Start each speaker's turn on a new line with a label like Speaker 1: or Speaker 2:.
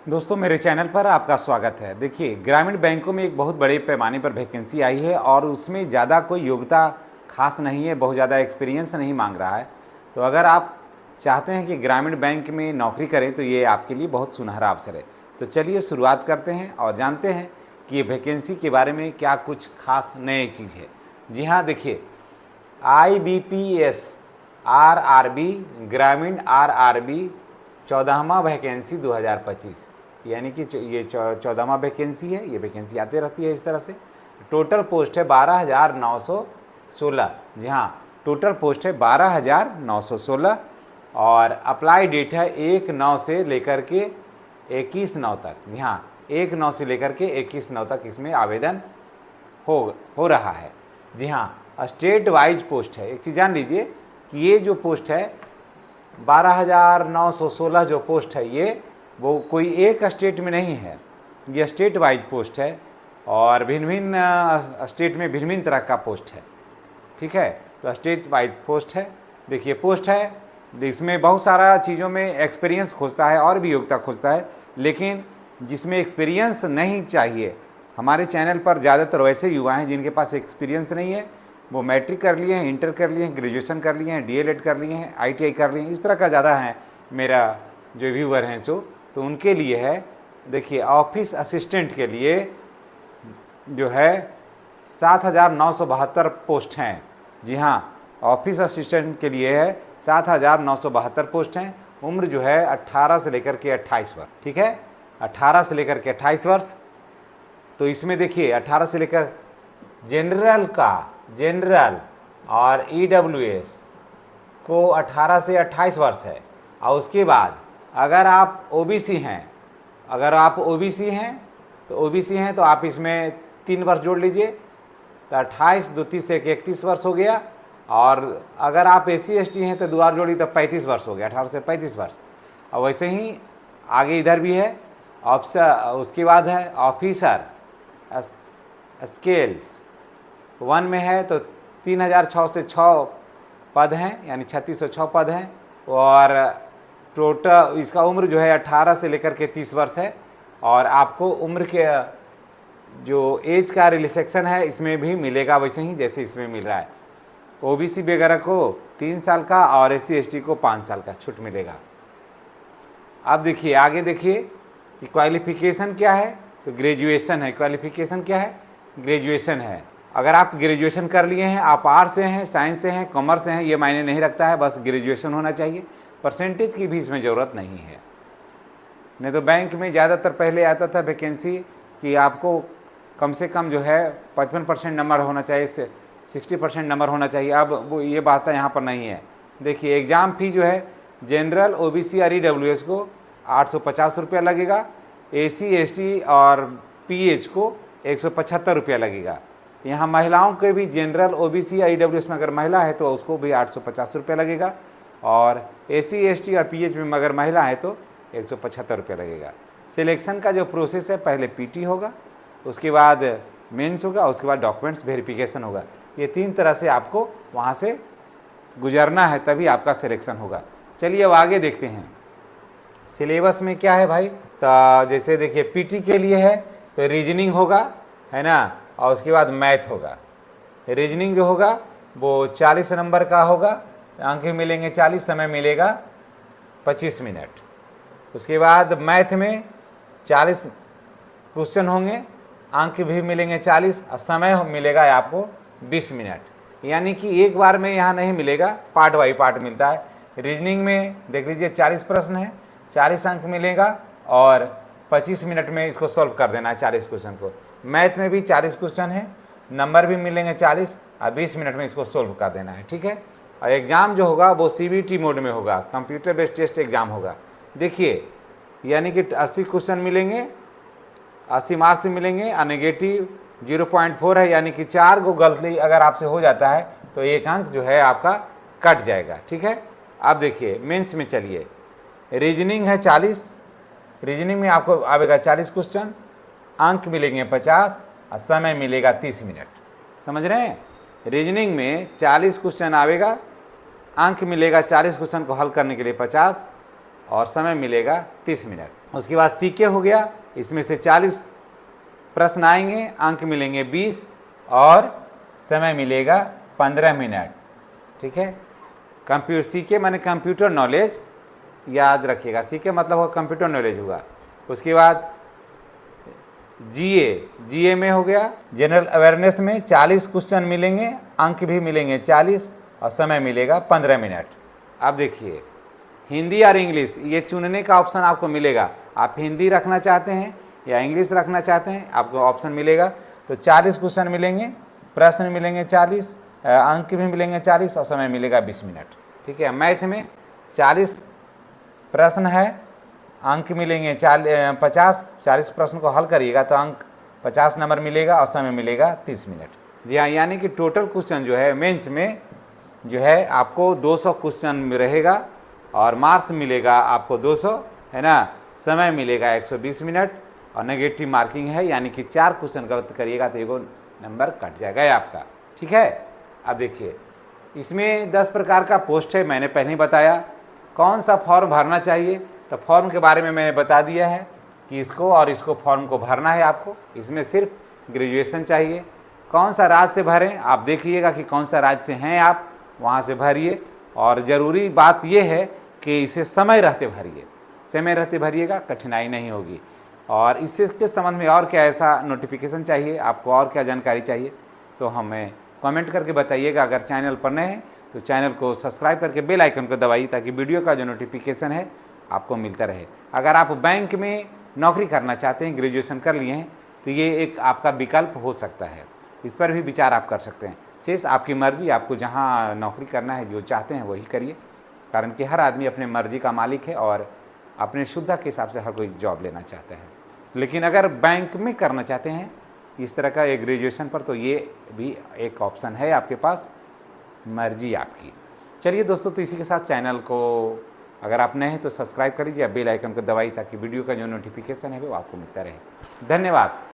Speaker 1: दोस्तों मेरे चैनल पर आपका स्वागत है। देखिए, ग्रामीण बैंकों में एक बहुत बड़े पैमाने पर वैकेंसी आई है और उसमें ज़्यादा कोई योग्यता खास नहीं है, बहुत ज़्यादा एक्सपीरियंस नहीं मांग रहा है। तो अगर आप चाहते हैं कि ग्रामीण बैंक में नौकरी करें तो ये आपके लिए बहुत सुनहरा अवसर है। तो चलिए शुरुआत करते हैं और जानते हैं कि ये वैकेंसी के बारे में क्या कुछ खास नई चीज़ है। जी हाँ, देखिए, IBPS RRB ग्रामीण RRB 14वां वैकेंसी 2025, यानी कि ये 14वां वैकेंसी है। ये वैकेंसी आते रहती है इस तरह से। टोटल पोस्ट है 12,916। जी हाँ, टोटल पोस्ट है 12,916 और अप्लाई डेट है 1/9 से लेकर के 21/9 तक। जी हाँ, 1/9 से लेकर के 21/9 तक इसमें आवेदन हो रहा है। जी हाँ, स्टेट वाइज पोस्ट है। एक चीज़ जान लीजिए कि ये जो पोस्ट है 12,916 जो पोस्ट है ये वो कोई एक स्टेट में नहीं है, ये स्टेट वाइज पोस्ट है और भिन्न भिन्न स्टेट में भिन्न भिन्न तरह का पोस्ट है। ठीक है, तो स्टेट वाइज पोस्ट है। देखिए पोस्ट है, इसमें बहुत सारा चीज़ों में एक्सपीरियंस खोजता है और भी योग्यता खोजता है, लेकिन जिसमें एक्सपीरियंस नहीं चाहिए, हमारे चैनल पर ज़्यादातर वैसे युवा हैं जिनके पास एक्सपीरियंस नहीं है। वो मैट्रिक कर लिए हैं, इंटर कर लिए हैं, ग्रेजुएशन कर लिए हैं, DLED कर लिए हैं, ITI कर लिए हैं, इस तरह का ज़्यादा है मेरा जो व्यूवर हैं तो उनके लिए है। देखिए, ऑफिस असिस्टेंट के लिए जो है 7,972 पोस्ट हैं। जी हाँ, ऑफिस असिस्टेंट के लिए है 7,972 पोस्ट हैं। उम्र जो है 18 से लेकर के 28 वर्ष। ठीक है, 18 से लेकर के 28 वर्ष। तो इसमें देखिए 18 से लेकर जनरल और EWS को 18 से 28 वर्ष है। और उसके बाद अगर आप OBC हैं तो आप इसमें 3 वर्ष जोड़ लीजिए, तो 28 2 30 से 31 वर्ष हो गया। और अगर आप SC ST हैं तो 2 और जोड़ी तो 35 वर्ष हो गया, 18 से 35 वर्ष। और वैसे ही आगे इधर भी है ऑफिसर। उसके बाद है ऑफिसर स्केल 1 में है तो 3,606 पद हैं, यानी 3,606 पद हैं। और टोटल इसका उम्र जो है 18 से लेकर के 30 वर्ष है। और आपको उम्र के जो एज का रिलैक्सेशन है इसमें भी मिलेगा वैसे ही जैसे इसमें मिल रहा है। OBC वगैरह को 3 साल का और SC ST को 5 साल का छूट मिलेगा। अब देखिए आगे देखिए कि क्वालिफिकेशन क्या है, तो ग्रेजुएशन है। क्वालिफिकेशन क्या है? ग्रेजुएशन है। अगर आप ग्रेजुएशन कर लिए हैं, आप आर्ट्स से हैं, साइंस से हैं, कॉमर्स से हैं, ये मायने नहीं रखता है, बस ग्रेजुएशन होना चाहिए। परसेंटेज की भी इसमें ज़रूरत नहीं है। नहीं तो बैंक में ज़्यादातर पहले आता था वैकेंसी कि आपको कम से कम जो है 55% नंबर होना चाहिए, 60% नंबर होना चाहिए। अब वो ये बात यहाँ पर नहीं है। देखिए एग्ज़ाम फ़ी जो है जनरल OBC और EWS को 850 रुपया लगेगा, SC ST और PH को 175 रुपया लगेगा। यहाँ महिलाओं के भी जनरल OBC या EWS में अगर महिला है तो उसको भी 850 रुपया लगेगा, और SC ST और PH में अगर महिला है तो 175 रुपया लगेगा। सिलेक्शन का जो प्रोसेस है, पहले PT होगा, उसके बाद मेंस होगा, उसके बाद डॉक्यूमेंट्स वेरिफिकेशन होगा। ये 3 तरह से आपको वहाँ से गुजरना है, तभी आपका सिलेक्शन होगा। चलिए अब आगे देखते हैं सिलेबस में क्या है भाई। तो जैसे देखिए PT के लिए है तो रीजनिंग होगा, है ना, और उसके बाद मैथ होगा। रीजनिंग जो होगा वो 40 नंबर का होगा, अंक मिलेंगे 40, समय मिलेगा 25 मिनट। उसके बाद मैथ में 40 क्वेश्चन होंगे, अंक भी मिलेंगे 40 और समय मिलेगा आपको 20 मिनट। यानी कि एक बार में यहाँ नहीं मिलेगा, पार्ट बाई पार्ट मिलता है। रीजनिंग में देख लीजिए 40 प्रश्न है, 40 अंक मिलेगा और 25 मिनट में इसको सॉल्व कर देना है 40 क्वेश्चन को। मैथ में भी 40 क्वेश्चन है, नंबर भी मिलेंगे 40 और 20 मिनट में इसको सोल्व कर देना है। ठीक है, और एग्ज़ाम जो होगा वो CBT मोड में होगा, कंप्यूटर बेस्ड टेस्ट एग्ज़ाम होगा। देखिए यानी कि 80 क्वेश्चन मिलेंगे, 80 मार्क्स मिलेंगे और नेगेटिव 0.4 है, यानी कि 4 को गलती अगर आपसे हो जाता है तो 1 अंक जो है आपका कट जाएगा। ठीक है, अब देखिए मेंस में चलिए। रीजनिंग है 40, रीजनिंग में आपको आएगा 40 क्वेश्चन, अंक मिलेंगे 50 और समय मिलेगा 30 मिनट। समझ रहे हैं? रीजनिंग में 40 क्वेश्चन आएगा, अंक मिलेगा 40 क्वेश्चन को हल करने के लिए 50, और समय मिलेगा 30 मिनट। उसके बाद सीके हो गया, इसमें से 40 प्रश्न आएंगे, अंक मिलेंगे 20 और समय मिलेगा 15 मिनट। ठीक है, कंप्यूटर सीके माने कंप्यूटर नॉलेज, याद रखिएगा, सीके मतलब वो कंप्यूटर नॉलेज होगा। उसके बाद जीए में हो गया, जनरल अवेयरनेस में 40 क्वेश्चन मिलेंगे, अंक भी मिलेंगे 40 और समय मिलेगा 15 मिनट। अब देखिए हिंदी और इंग्लिश, ये चुनने का ऑप्शन आपको मिलेगा, आप हिंदी रखना चाहते हैं या इंग्लिश रखना चाहते हैं, आपको ऑप्शन मिलेगा। तो 40 क्वेश्चन मिलेंगे, प्रश्न मिलेंगे 40, अंक भी मिलेंगे 40 और समय मिलेगा 20 मिनट। ठीक है, मैथ में 40 प्रश्न है, अंक मिलेंगे 40 प्रश्न को हल करिएगा तो अंक 50 नंबर मिलेगा और समय मिलेगा 30 मिनट। जी हाँ, यानी कि टोटल क्वेश्चन जो है मेंस में जो है आपको 200 क्वेश्चन रहेगा और मार्क्स मिलेगा आपको 200, है ना, समय मिलेगा 120 मिनट और नेगेटिव मार्किंग है, यानी कि 4 क्वेश्चन गलत करिएगा तो एगो नंबर कट जाएगा आपका। ठीक है, अब देखिए इसमें 10 प्रकार का पोस्ट है, मैंने पहले ही बताया। कौन सा फॉर्म भरना चाहिए, तो फॉर्म के बारे में मैंने बता दिया है कि इसको और इसको फॉर्म को भरना है आपको। इसमें सिर्फ ग्रेजुएशन चाहिए। कौन सा राज्य से भरें, आप देखिएगा कि कौन सा राज्य से हैं आप, वहाँ से भरिए। और ज़रूरी बात यह है कि इसे समय रहते भरिए, समय रहते भरिएगा, कठिनाई नहीं होगी। और इसके संबंध में और क्या ऐसा नोटिफिकेशन चाहिए, आपको और क्या जानकारी चाहिए, तो हमें कमेंट करके बताइएगा। अगर चैनल पर नए हैं तो चैनल को सब्सक्राइब करके बेल आइकन को दबाइए ताकि वीडियो का जो नोटिफिकेशन है आपको मिलता रहे। अगर आप बैंक में नौकरी करना चाहते हैं, ग्रेजुएशन कर लिए हैं, तो ये एक आपका विकल्प हो सकता है, इस पर भी विचार आप कर सकते हैं। शेष आपकी मर्जी, आपको जहाँ नौकरी करना है, जो चाहते हैं वही करिए, कारण कि हर आदमी अपने मर्जी का मालिक है और अपने सुविधा के हिसाब से हर कोई जॉब लेना चाहता है। लेकिन अगर बैंक में करना चाहते हैं इस तरह का एक ग्रेजुएशन पर, तो ये भी एक ऑप्शन है आपके पास, मर्जी आपकी। चलिए दोस्तों, तो इसी के साथ चैनल को अगर आप नए हैं तो सब्सक्राइब कर लीजिए, बेल आइकन को दबाइए ताकि वीडियो का जो नोटिफिकेशन है वो आपको मिलता रहे। धन्यवाद।